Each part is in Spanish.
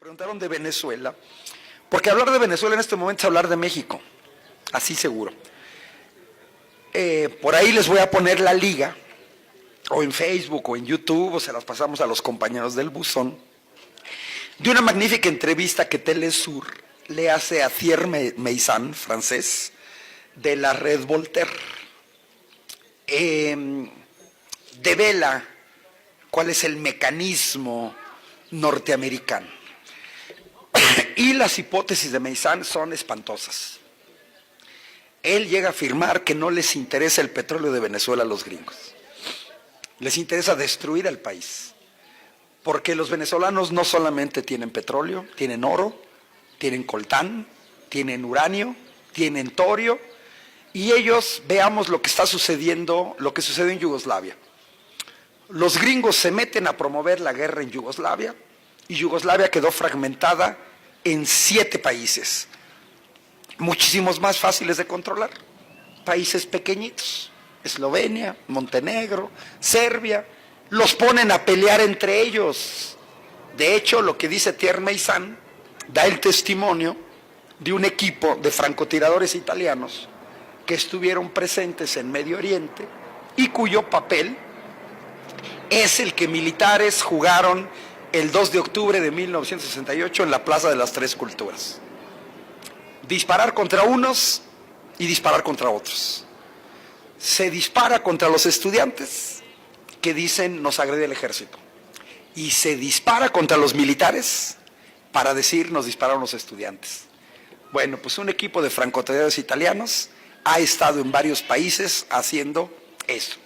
Preguntaron de Venezuela, porque hablar de Venezuela en este momento es hablar de México, así seguro. Por ahí les voy a poner la liga, o en Facebook, o en YouTube, o se las pasamos a los compañeros del buzón, de una magnífica entrevista que Telesur le hace a Thierry Meyssan, francés, de la red Voltaire. Devela cuál es el mecanismo norteamericano. Y las hipótesis de Meyssan son espantosas. Él llega a afirmar que no les interesa el petróleo de Venezuela a los gringos. Les interesa destruir al país. Porque los venezolanos no solamente tienen petróleo, tienen oro, tienen coltán, tienen uranio, tienen torio. Y ellos, veamos lo que está sucediendo, lo que sucedió en Yugoslavia. Los gringos se meten a promover la guerra en Yugoslavia y Yugoslavia quedó fragmentada en 7 países, muchísimos más fáciles de controlar, países pequeñitos, Eslovenia, Montenegro, Serbia, los ponen a pelear entre ellos. De hecho, lo que dice Thierry Meyssan da el testimonio de un equipo de francotiradores italianos que estuvieron presentes en Medio Oriente y cuyo papel es el que militares jugaron el 2 de octubre de 1968 en la Plaza de las Tres Culturas. Disparar contra unos y disparar contra otros. Se dispara contra los estudiantes que dicen nos agrede el ejército. Y se dispara contra los militares para decir nos dispararon los estudiantes. Bueno, pues un equipo de francotiradores italianos ha estado en varios países haciendo eso.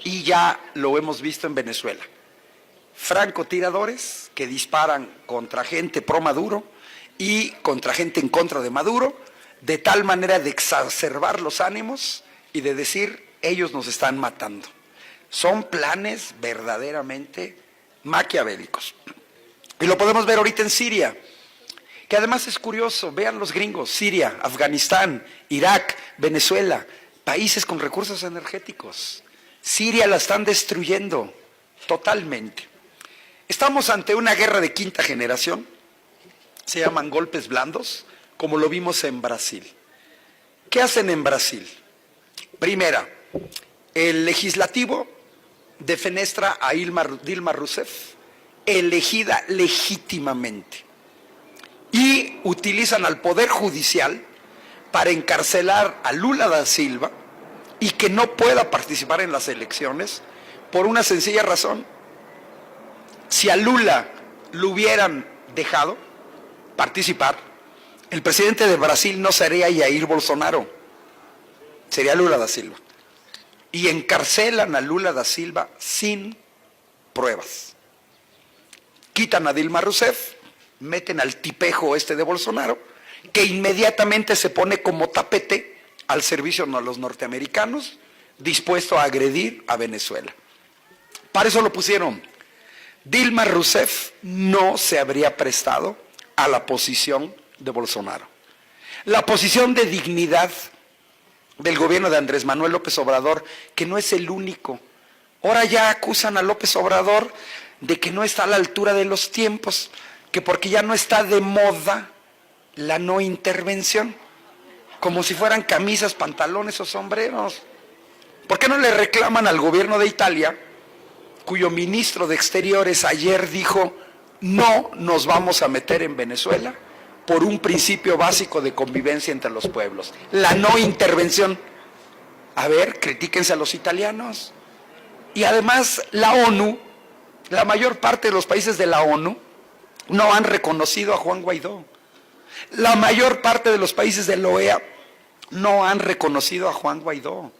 Y ya lo hemos visto en Venezuela. Francotiradores que disparan contra gente pro Maduro y contra gente en contra de Maduro, de tal manera de exacerbar los ánimos y de decir, ellos nos están matando. Son planes verdaderamente maquiavélicos. Y lo podemos ver ahorita en Siria, que además es curioso, vean los gringos, Siria, Afganistán, Irak, Venezuela, países con recursos energéticos. Siria la están destruyendo totalmente. Estamos ante una guerra de quinta generación, se llaman golpes blandos, como lo vimos en Brasil. ¿Qué hacen en Brasil? Primera, el legislativo defenestra a Dilma Rousseff, elegida legítimamente, y utilizan al Poder Judicial para encarcelar a Lula da Silva y que no pueda participar en las elecciones por una sencilla razón. Si a Lula lo hubieran dejado participar, el presidente de Brasil no sería Jair Bolsonaro, sería Lula da Silva. Y encarcelan a Lula da Silva sin pruebas. Quitan a Dilma Rousseff, meten al tipejo este de Bolsonaro, que inmediatamente se pone como tapete al servicio de los norteamericanos, dispuesto a agredir a Venezuela. Para eso lo pusieron. Dilma Rousseff no se habría prestado a la posición de Bolsonaro. La posición de dignidad del gobierno de Andrés Manuel López Obrador, que no es el único. Ahora ya acusan a López Obrador de que no está a la altura de los tiempos, que porque ya no está de moda la no intervención, como si fueran camisas, pantalones o sombreros. ¿Por qué no le reclaman al gobierno de Italia, cuyo ministro de Exteriores ayer dijo, no nos vamos a meter en Venezuela por un principio básico de convivencia entre los pueblos, la no intervención? A ver, critíquense a los italianos. Y además la ONU, la mayor parte de los países de la ONU no han reconocido a Juan Guaidó. La mayor parte de los países de la OEA no han reconocido a Juan Guaidó.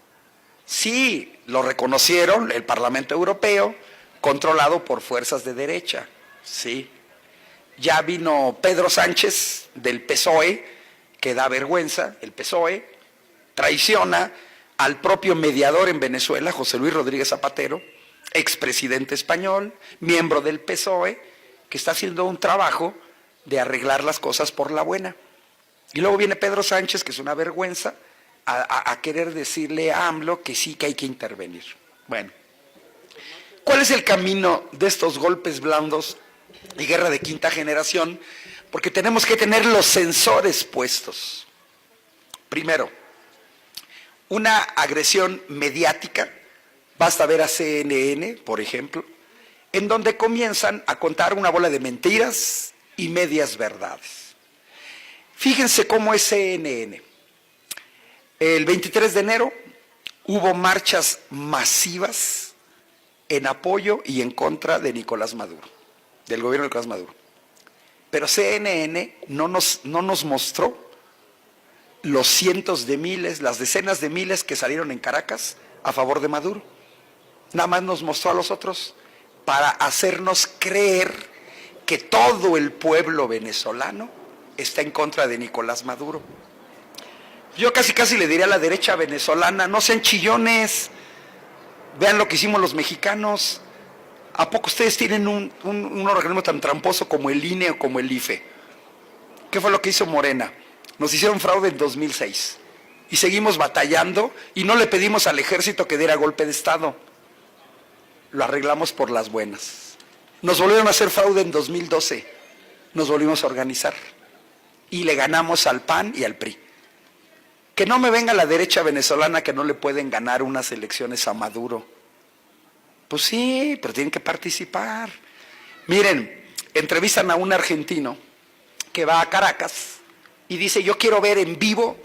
Sí, lo reconocieron el Parlamento Europeo, controlado por fuerzas de derecha, sí. Ya vino Pedro Sánchez del PSOE, que da vergüenza, el PSOE traiciona al propio mediador en Venezuela, José Luis Rodríguez Zapatero, expresidente español, miembro del PSOE, que está haciendo un trabajo de arreglar las cosas por la buena. Y luego viene Pedro Sánchez, que es una vergüenza, a querer decirle a AMLO que sí que hay que intervenir. Bueno, ¿cuál es el camino de estos golpes blandos y guerra de quinta generación, porque tenemos que tener los sensores puestos. Primero, una agresión mediática, basta ver a CNN, por ejemplo, en donde comienzan a contar una bola de mentiras y medias verdades. Fíjense cómo es CNN. El 23 de enero hubo marchas masivas en apoyo y en contra de Nicolás Maduro, del gobierno de Nicolás Maduro. Pero CNN no nos mostró los cientos de miles, las decenas de miles que salieron en Caracas a favor de Maduro. Nada más nos mostró a los otros para hacernos creer que todo el pueblo venezolano está en contra de Nicolás Maduro. Yo casi le diría a la derecha venezolana, no sean chillones, vean lo que hicimos los mexicanos. ¿A poco ustedes tienen un organismo tan tramposo como el INE o como el IFE? ¿Qué fue lo que hizo Morena? Nos hicieron fraude en 2006 y seguimos batallando y no le pedimos al ejército que diera golpe de Estado. Lo arreglamos por las buenas. Nos volvieron a hacer fraude en 2012, nos volvimos a organizar y le ganamos al PAN y al PRI. Que no me venga la derecha venezolana que no le pueden ganar unas elecciones a Maduro. Pues sí, pero tienen que participar. Miren, entrevistan a un argentino que va a Caracas y dice, yo quiero ver en vivo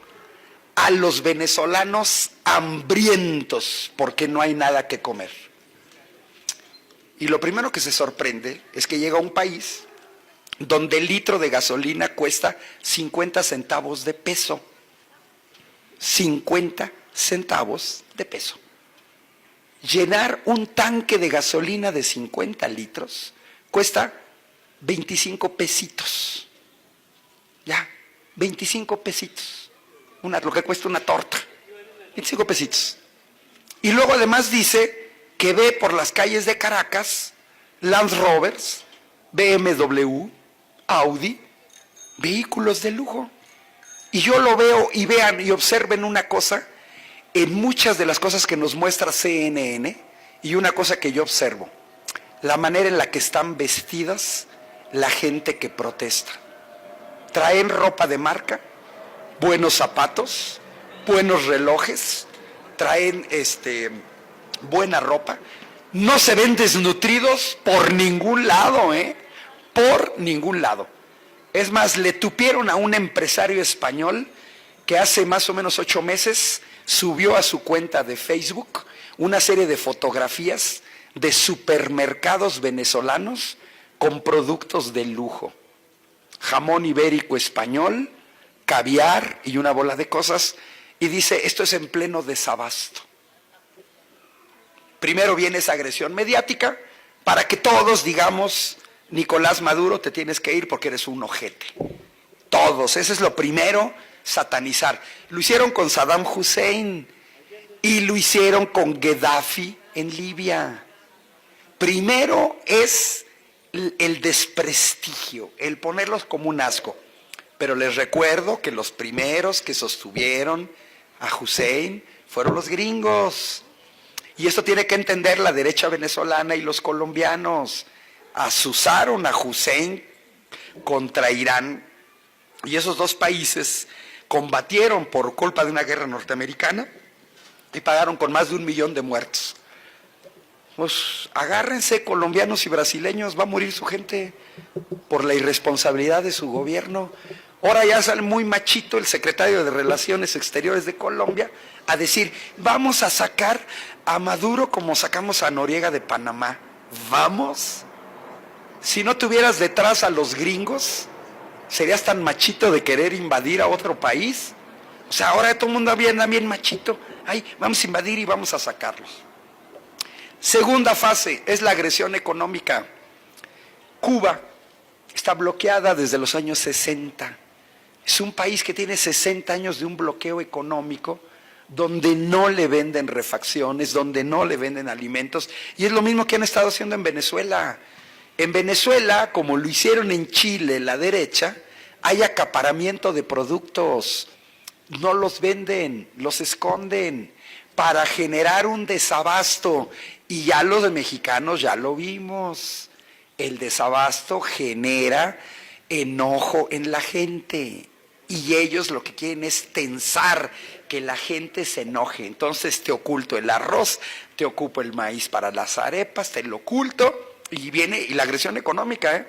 a los venezolanos hambrientos porque no hay nada que comer. Y lo primero que se sorprende es que llega a un país donde el litro de gasolina cuesta 50 centavos de peso. 50 centavos de peso. Llenar un tanque de gasolina de 50 litros cuesta 25 pesitos. Ya, 25 pesitos. Lo que cuesta una torta. 25 pesitos. Y luego además dice que ve por las calles de Caracas Land Rovers, BMW, Audi, vehículos de lujo. Y yo lo veo y vean y observen una cosa en muchas de las cosas que nos muestra CNN y una cosa que yo observo, la manera en la que están vestidas la gente que protesta. Traen ropa de marca, buenos zapatos, buenos relojes, traen buena ropa, no se ven desnutridos por ningún lado, por ningún lado. Es más, le tupieron a un empresario español que hace más o menos 8 meses subió a su cuenta de Facebook una serie de fotografías de supermercados venezolanos con productos de lujo. Jamón ibérico español, caviar y una bola de cosas. Y dice, esto es en pleno desabasto. Primero viene esa agresión mediática para que todos digamos, Nicolás Maduro, te tienes que ir porque eres un ojete. Todos, ese es lo primero, satanizar. Lo hicieron con Saddam Hussein y lo hicieron con Gaddafi en Libia. Primero es el desprestigio, el ponerlos como un asco. Pero les recuerdo que los primeros que sostuvieron a Hussein fueron los gringos. Y esto tiene que entender la derecha venezolana y los colombianos. Asusaron a Hussein contra Irán y esos dos países combatieron por culpa de una guerra norteamericana y pagaron con más de 1 millón de muertos. Pues agárrense colombianos y brasileños, va a morir su gente por la irresponsabilidad de su gobierno. Ahora ya sale muy machito el secretario de Relaciones Exteriores de Colombia a decir, vamos a sacar a Maduro como sacamos a Noriega de Panamá. ¿Vamos? Si no tuvieras detrás a los gringos, ¿serías tan machito de querer invadir a otro país? O sea, ahora todo el mundo anda bien machito. Ay, vamos a invadir y vamos a sacarlos. Segunda fase es la agresión económica. Cuba está bloqueada desde los años 60. Es un país que tiene 60 años de un bloqueo económico donde no le venden refacciones, donde no le venden alimentos. Y es lo mismo que han estado haciendo en Venezuela. En Venezuela, como lo hicieron en Chile, la derecha, hay acaparamiento de productos. No los venden, los esconden para generar un desabasto. Y ya los de mexicanos ya lo vimos. El desabasto genera enojo en la gente y ellos lo que quieren es tensar, que la gente se enoje. Entonces te oculto el arroz, te ocupo el maíz para las arepas, te lo oculto y viene y la agresión económica,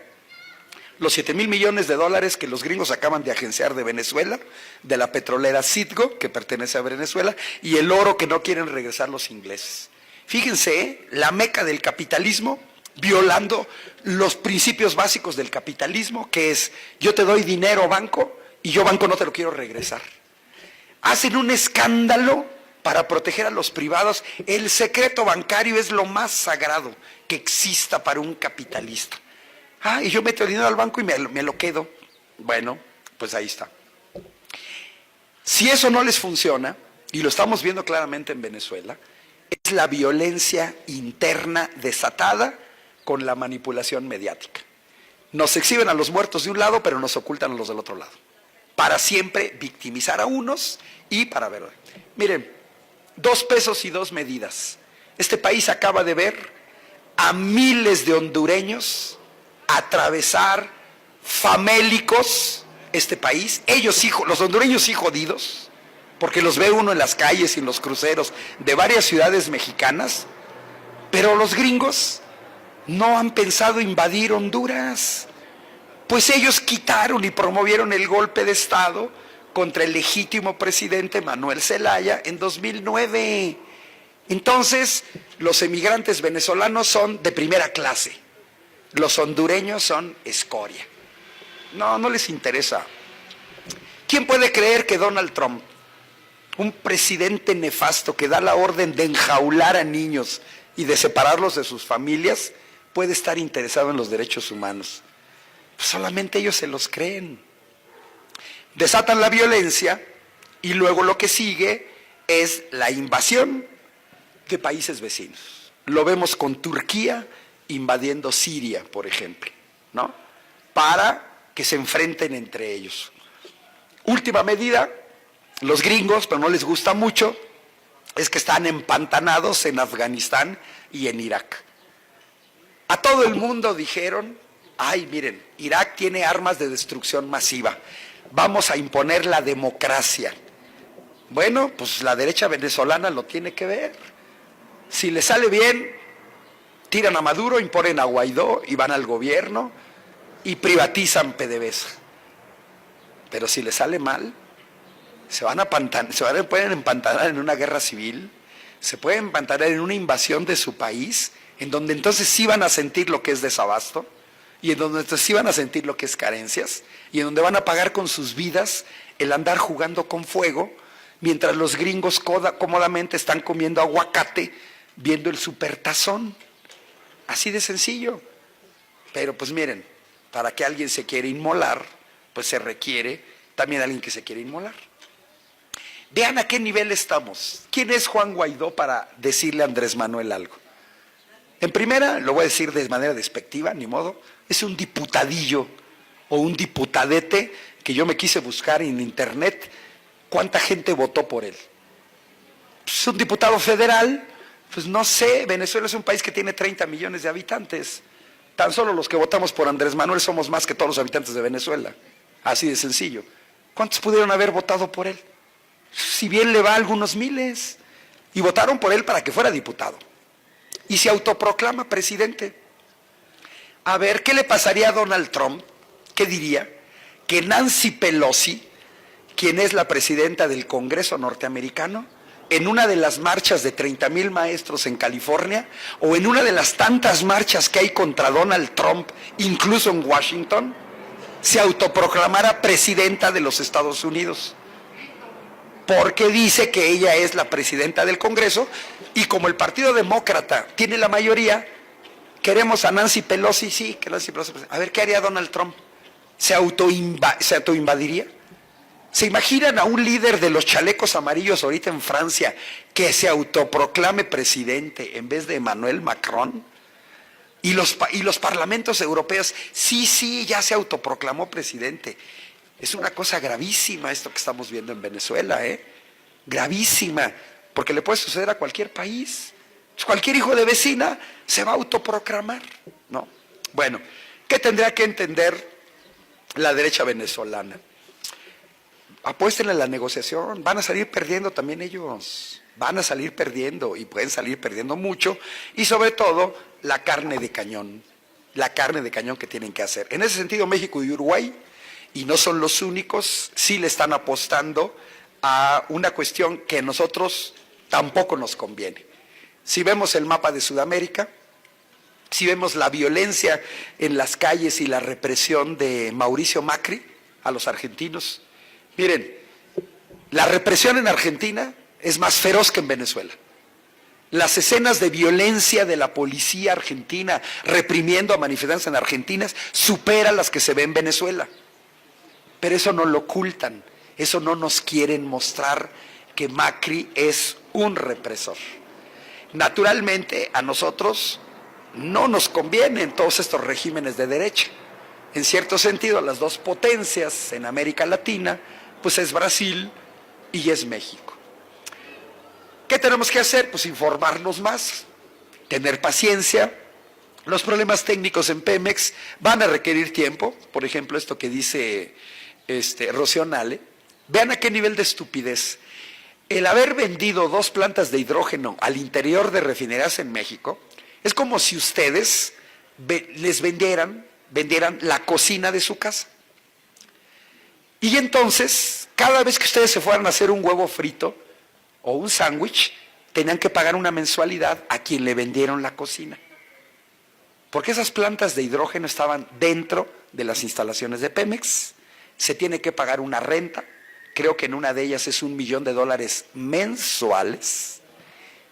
Los 7,000 millones de dólares que los gringos acaban de agenciar de Venezuela, de la petrolera Citgo, que pertenece a Venezuela, y el oro que no quieren regresar los ingleses. Fíjense, la meca del capitalismo, violando los principios básicos del capitalismo, que es, yo te doy dinero, banco, y yo, banco, no te lo quiero regresar. Hacen un escándalo para proteger a los privados. El secreto bancario es lo más sagrado que exista para un capitalista. Y yo meto el dinero al banco y me lo quedo. Bueno, pues ahí está. Si eso no les funciona, y lo estamos viendo claramente en Venezuela, es la violencia interna desatada con la manipulación mediática. Nos exhiben a los muertos de un lado, pero nos ocultan a los del otro lado. Para siempre victimizar a unos y para ver. Miren, 2 pesos y 2 medidas. Este país acaba de ver a miles de hondureños atravesar famélicos este país, ellos los hondureños sí jodidos, porque los ve uno en las calles y en los cruceros de varias ciudades mexicanas, pero los gringos no han pensado invadir Honduras, pues ellos quitaron y promovieron el golpe de Estado contra el legítimo presidente Manuel Zelaya en 2009. Entonces, los emigrantes venezolanos son de primera clase. Los hondureños son escoria. No les interesa. ¿Quién puede creer que Donald Trump, un presidente nefasto que da la orden de enjaular a niños y de separarlos de sus familias, puede estar interesado en los derechos humanos? Pues solamente ellos se los creen. Desatan la violencia y luego lo que sigue es la invasión de países vecinos. Lo vemos con Turquía invadiendo Siria, por ejemplo, ¿no? Para que se enfrenten entre ellos. Última medida, los gringos, pero no les gusta mucho, es que están empantanados en Afganistán y en Irak. A todo el mundo dijeron, miren, Irak tiene armas de destrucción masiva, vamos a imponer la democracia. Bueno, pues la derecha venezolana lo tiene que ver. Si le sale bien, tiran a Maduro, imponen a Guaidó y van al gobierno y privatizan PDVSA. Pero si les sale mal, pueden empantanar en una guerra civil, se pueden empantanar en una invasión de su país, en donde entonces sí van a sentir lo que es desabasto, y en donde entonces sí van a sentir lo que es carencias, y en donde van a pagar con sus vidas el andar jugando con fuego, mientras los gringos cómodamente están comiendo aguacate, viendo el supertazón. Así de sencillo. Pero pues miren, para que alguien se quiera inmolar, pues se requiere también alguien que se quiera inmolar. Vean a qué nivel estamos. ¿Quién es Juan Guaidó para decirle a Andrés Manuel algo? En primera, lo voy a decir de manera despectiva, ni modo, es un diputadillo o un diputadete que yo me quise buscar en internet cuánta gente votó por él. Es un diputado federal. Pues no sé, Venezuela es un país que tiene 30 millones de habitantes. Tan solo los que votamos por Andrés Manuel somos más que todos los habitantes de Venezuela. Así de sencillo. ¿Cuántos pudieron haber votado por él? Si bien le va a algunos miles. Y votaron por él para que fuera diputado. Y se autoproclama presidente. A ver, ¿qué le pasaría a Donald Trump? ¿Qué diría? Que Nancy Pelosi, quien es la presidenta del Congreso norteamericano, en una de las marchas de 30,000 maestros en California, o en una de las tantas marchas que hay contra Donald Trump, incluso en Washington, se autoproclamara presidenta de los Estados Unidos. Porque dice que ella es la presidenta del Congreso, y como el Partido Demócrata tiene la mayoría, queremos a Nancy Pelosi, sí, que Nancy Pelosi. A ver, ¿qué haría Donald Trump? ¿Se autoinvadiría? ¿Se imaginan a un líder de los chalecos amarillos ahorita en Francia que se autoproclame presidente en vez de Emmanuel Macron? Y los parlamentos europeos, sí, ya se autoproclamó presidente. Es una cosa gravísima esto que estamos viendo en Venezuela, gravísima, porque le puede suceder a cualquier país. Cualquier hijo de vecina se va a autoproclamar, ¿no? Bueno, ¿qué tendría que entender la derecha venezolana? Apuesten a la negociación, van a salir perdiendo también ellos, van a salir perdiendo y pueden salir perdiendo mucho, y sobre todo la carne de cañón que tienen que hacer. En ese sentido, México y Uruguay, y no son los únicos, sí le están apostando a una cuestión que a nosotros tampoco nos conviene. Si vemos el mapa de Sudamérica, si vemos la violencia en las calles y la represión de Mauricio Macri a los argentinos, miren, la represión en Argentina es más feroz que en Venezuela. Las escenas de violencia de la policía argentina reprimiendo a manifestantes en Argentina superan las que se ven en Venezuela. Pero eso no lo ocultan, eso no nos quieren mostrar, que Macri es un represor. Naturalmente, a nosotros no nos convienen todos estos regímenes de derecha. En cierto sentido, las dos potencias en América Latina, pues es Brasil y es México. ¿Qué tenemos que hacer? Pues informarnos más, tener paciencia. Los problemas técnicos en Pemex van a requerir tiempo. Por ejemplo, esto que dice Rocío Nale. Vean a qué nivel de estupidez. El haber vendido 2 plantas de hidrógeno al interior de refinerías en México es como si ustedes les vendieran la cocina de su casa. Y entonces, cada vez que ustedes se fueran a hacer un huevo frito o un sándwich, tenían que pagar una mensualidad a quien le vendieron la cocina. Porque esas plantas de hidrógeno estaban dentro de las instalaciones de Pemex, se tiene que pagar una renta, creo que en una de ellas es $1 millón mensuales,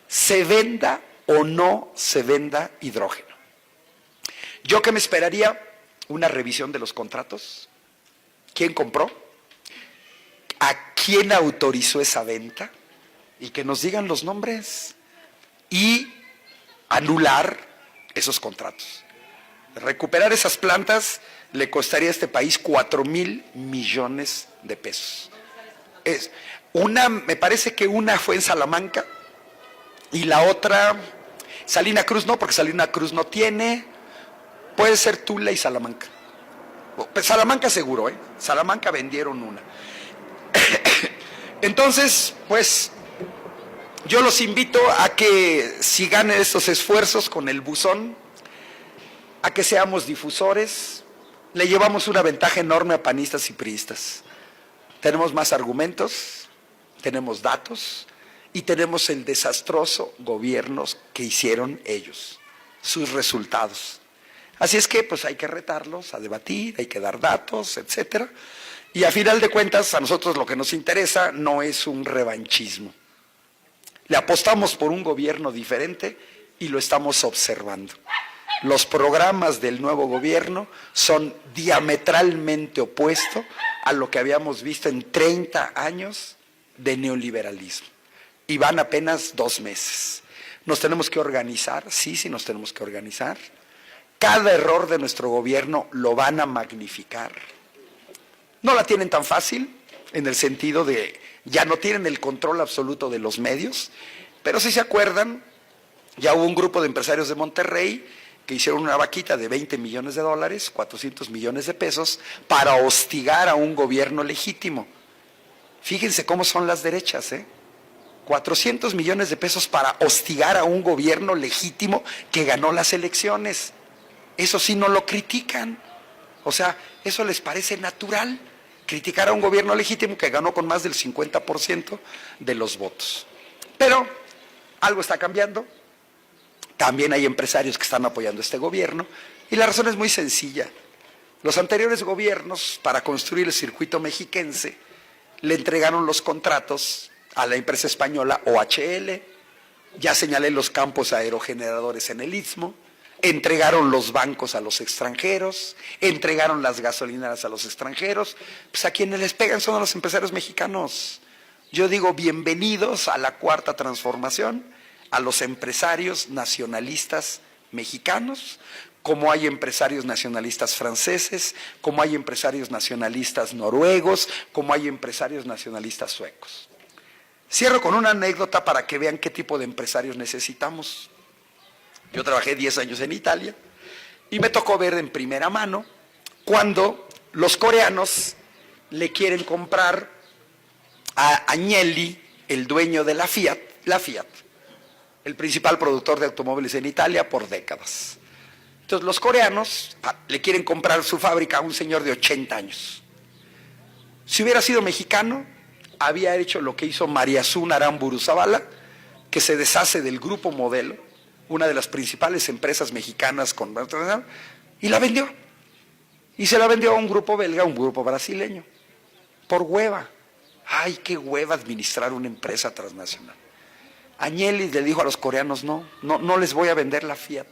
se venda o no se venda hidrógeno. Yo que me esperaría una revisión de los contratos, quién compró, a quién autorizó esa venta, y que nos digan los nombres y anular esos contratos. Recuperar esas plantas le costaría a este país 4,000 millones de pesos. Me parece que una fue en Salamanca y la otra, Salina Cruz no, porque Salina Cruz no tiene, puede ser Tula y Salamanca. Salamanca seguro, Salamanca vendieron una. Entonces, pues, yo los invito a que sigan estos esfuerzos con el buzón, a que seamos difusores. Le llevamos una ventaja enorme a panistas y priistas. Tenemos más argumentos, tenemos datos y tenemos el desastroso gobierno que hicieron ellos, sus resultados. Así es que pues hay que retarlos a debatir, hay que dar datos, etcétera. Y a final de cuentas, a nosotros lo que nos interesa no es un revanchismo. Le apostamos por un gobierno diferente y lo estamos observando. Los programas del nuevo gobierno son diametralmente opuestos a lo que habíamos visto en 30 años de neoliberalismo. Y van apenas 2 meses. Nos tenemos que organizar, sí nos tenemos que organizar. Cada error de nuestro gobierno lo van a magnificar. No la tienen tan fácil, en el sentido de ya no tienen el control absoluto de los medios, pero si se acuerdan, ya hubo un grupo de empresarios de Monterrey que hicieron una vaquita de $20 millones, 400 millones de pesos, para hostigar a un gobierno legítimo. Fíjense cómo son las derechas, 400 millones de pesos para hostigar a un gobierno legítimo que ganó las elecciones. Eso sí no lo critican. O sea, eso les parece natural, criticar a un gobierno legítimo que ganó con más del 50% de los votos. Pero algo está cambiando. También hay empresarios que están apoyando este gobierno y la razón es muy sencilla. Los anteriores gobiernos, para construir el circuito mexiquense, le entregaron los contratos a la empresa española OHL, ya señalé los campos aerogeneradores en el Istmo, entregaron los bancos a los extranjeros, entregaron las gasolineras a los extranjeros, pues a quienes les pegan son a los empresarios mexicanos. Yo digo bienvenidos a la cuarta transformación, a los empresarios nacionalistas mexicanos, como hay empresarios nacionalistas franceses, como hay empresarios nacionalistas noruegos, como hay empresarios nacionalistas suecos. Cierro con una anécdota para que vean qué tipo de empresarios necesitamos. Yo trabajé 10 años en Italia Y me tocó ver en primera mano cuando los coreanos le quieren comprar a Agnelli, el dueño de la Fiat, el principal productor de automóviles en Italia por décadas. Entonces los coreanos le quieren comprar su fábrica a un señor de 80 años. Si hubiera sido mexicano, había hecho lo que hizo Mariazún Aramburu Zavala, que se deshace del Grupo Modelo, una de las principales empresas mexicanas, y la vendió. Y se la vendió a un grupo belga, a un grupo brasileño, por hueva. Ay, qué hueva administrar una empresa transnacional. Agnelli le dijo a los coreanos, no les voy a vender la Fiat,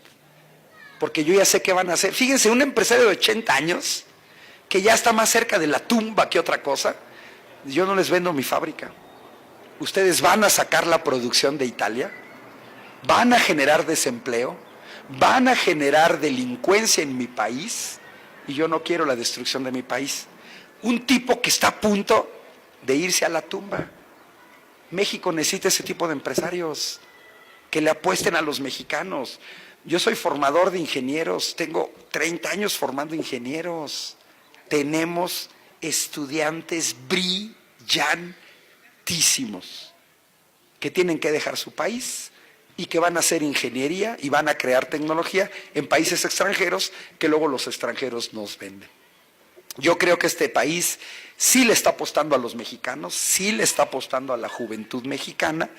porque yo ya sé qué van a hacer. Fíjense, un empresario de 80 años, que ya está más cerca de la tumba que otra cosa, yo no les vendo mi fábrica. Ustedes van a sacar la producción de Italia, van a generar desempleo, van a generar delincuencia en mi país, y yo no quiero la destrucción de mi país. Un tipo que está a punto de irse a la tumba. México necesita ese tipo de empresarios que le apuesten a los mexicanos. Yo soy formador de ingenieros, tengo 30 años formando ingenieros. Tenemos estudiantes brillantísimos que tienen que dejar su país y que van a hacer ingeniería y van a crear tecnología en países extranjeros que luego los extranjeros nos venden. Yo creo que este país sí le está apostando a los mexicanos, sí le está apostando a la juventud mexicana,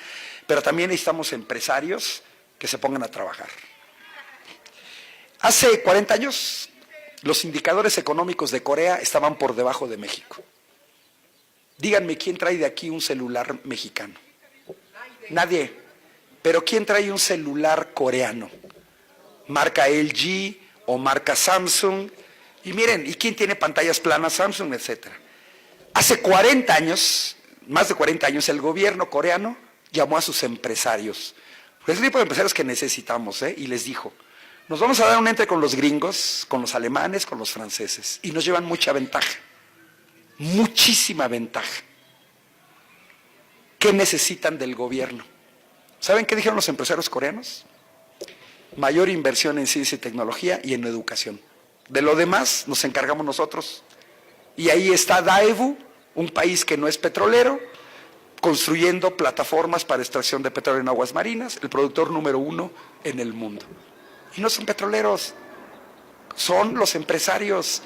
pero también necesitamos empresarios que se pongan a trabajar. Hace 40 años, los indicadores económicos de Corea estaban por debajo de México. Díganme, ¿quién trae de aquí un celular mexicano? Nadie. Pero ¿quién trae un celular coreano? Marca LG o marca Samsung. Y miren, ¿y quién tiene pantallas planas? Samsung, etcétera. Hace 40 años, más de 40 años, el gobierno coreano llamó a sus empresarios. Es el tipo de empresarios que necesitamos, y les dijo, nos vamos a dar un entre con los gringos, con los alemanes, con los franceses. Y nos llevan mucha ventaja, muchísima ventaja. ¿Qué necesitan del gobierno? ¿Saben qué dijeron los empresarios coreanos? Mayor inversión en ciencia y tecnología y en educación. De lo demás nos encargamos nosotros. Y ahí está Daewoo, un país que no es petrolero, construyendo plataformas para extracción de petróleo en aguas marinas, el productor número 1 en el mundo. Y no son petroleros, son los empresarios.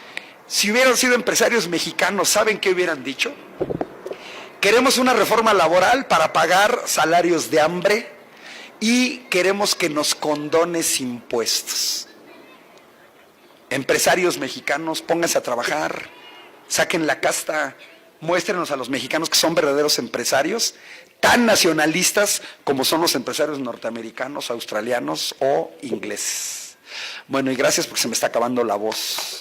Si hubieran sido empresarios mexicanos, ¿saben qué hubieran dicho? Queremos una reforma laboral para pagar salarios de hambre y queremos que nos condones impuestos. Empresarios mexicanos, pónganse a trabajar, saquen la casta, muéstrenos a los mexicanos que son verdaderos empresarios, tan nacionalistas como son los empresarios norteamericanos, australianos o ingleses. Bueno, y gracias porque se me está acabando la voz.